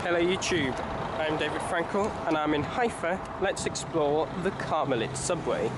Hello YouTube, I'm David Frankel and I'm in Haifa. Let's explore the Carmelit Subway.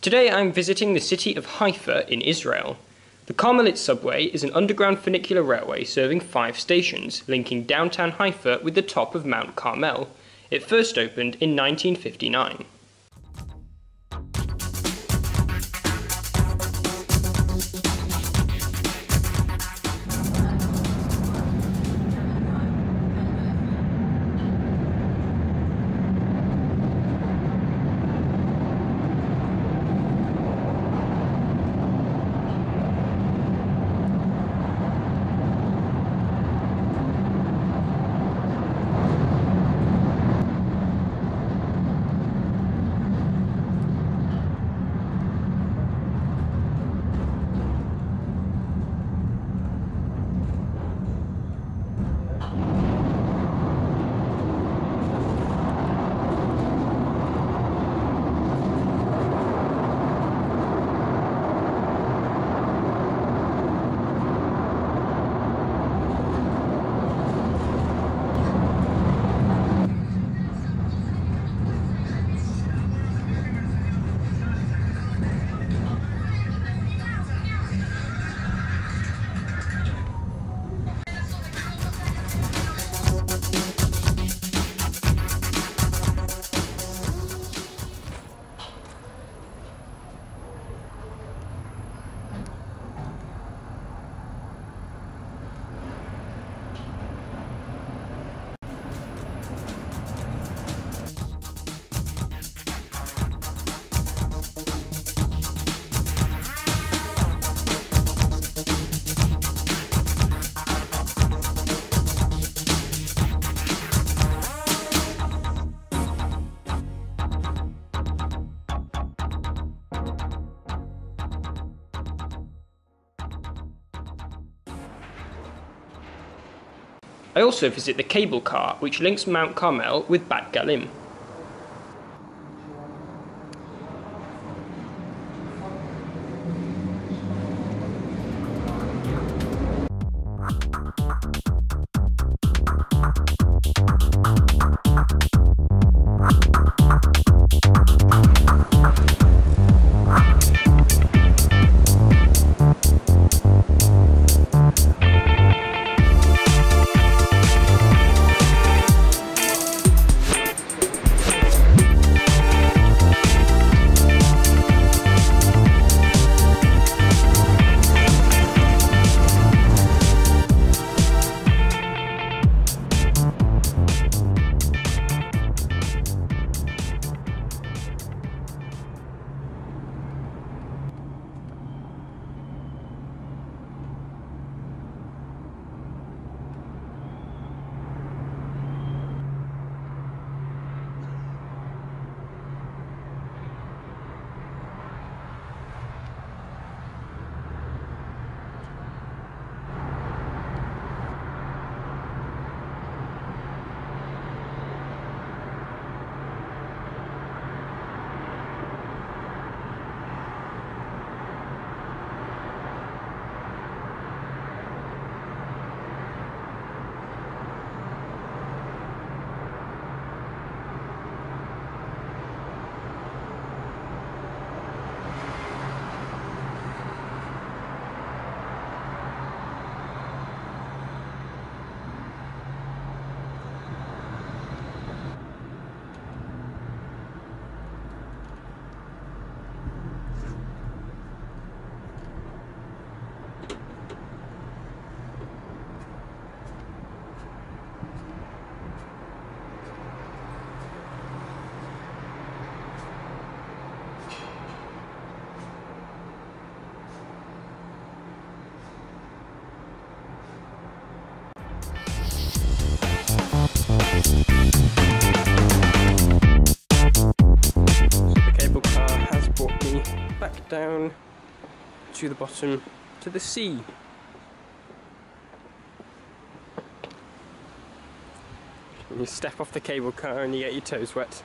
Today I'm visiting the city of Haifa in Israel. The Carmelit Subway is an underground funicular railway serving 5 stations, linking downtown Haifa with the top of Mount Carmel. It first opened in 1959. I also visit the cable car which links Mount Carmel with Bat Galim. down to the bottom to the sea. And you step off the cable car and you get your toes wet.